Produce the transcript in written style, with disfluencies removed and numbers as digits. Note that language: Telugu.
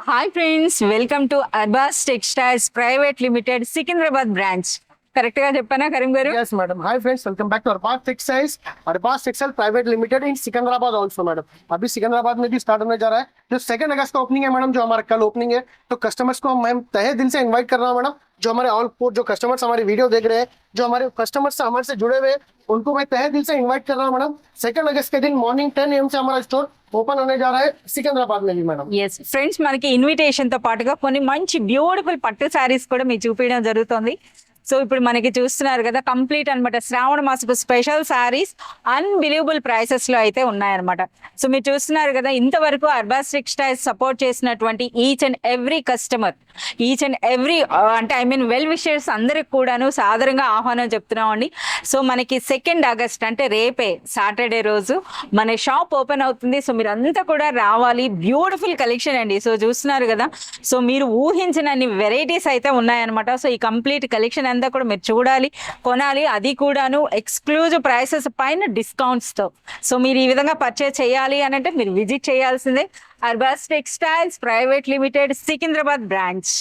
Hi friends, welcome to Arbaz textiles private limited Secunderabad branch. Correct గా చెప్పానా కరీం గారు? Yes madam. Hi friends, welcome back to Arbaz textiles. Arbaz textile private limited in Secunderabad also madam. अभी सिकंदराबाद में भी स्टार्ट होने जा रहा है। जो 2 अगस्त का ओपनिंग है मैडम, जो हमारा कल ओपनिंग है, तो कस्टमर्स को मैं तहे दिल से इनवाइट कर रहा हूँ मैडम। जो हमारे ऑल जो कस्टमर्स हमारी वीडियो देख रहे हैं, जो हमारे कस्टमर्स हमारे से जुड़े हुए हैं, उनको मैं तहे दिल से इन्वाइट कर रहा हूँ मैडम। 2 अगस्त के दिन मॉर्निंग 10 AM से हमारा स्टोर ఓపెన్ होने जा रहा है సికింద్రాబాద్ में भी मैडम। ఎస్ ఫ్రెండ్స్, మనకి ఇన్విటేషన్ తో పాటుగా కొన్ని మంచి బ్యూటిఫుల్ పట్టు శారీస్ కూడా మీకు చూపించడం జరుగుతుంది। సో ఇప్పుడు మనకి చూస్తున్నారు కదా, కంప్లీట్ అన్నమాట శ్రావణ మాసపు స్పెషల్ శారీస్ అన్బిలీవబుల్ ప్రైసెస్ లో అయితే ఉన్నాయన్నమాట। సో మీరు చూస్తున్నారు కదా, ఇంతవరకు అర్బాస్ టెక్స్టైల్స్ సపోర్ట్ చేసినటువంటి each and every customer, each and every అంటే ఐ మీన్ వెల్ విషర్స్ అందరికి కూడాను సాదరంగా ఆహ్వానం చెప్తున్నామండి। సో మనకి 2 ఆగస్ట్ అంటే రేపే సాటర్డే రోజు మన షాప్ ఓపెన్ అవుతుంది। సో మీరు అంతా కూడా రావాలి, బ్యూటిఫుల్ కలెక్షన్ అండి। సో చూస్తున్నారు కదా, సో మీరు ఊహించినన్ని వెరైటీస్ అయితే ఉన్నాయన్నమాట। సో ఈ కంప్లీట్ కలెక్షన్ అంతా కూడా మీరు చూడాలి, కొనాలి, అది కూడాను ఎక్స్క్లూజివ్ ప్రైసెస్ పైన డిస్కౌంట్స్ తో। సో మీరు ఈ విధంగా పర్చేస్ చేయాలి అని అంటే మీరు విజిట్ చేయాల్సిందే Arbaz textiles private limited Secunderabad branch.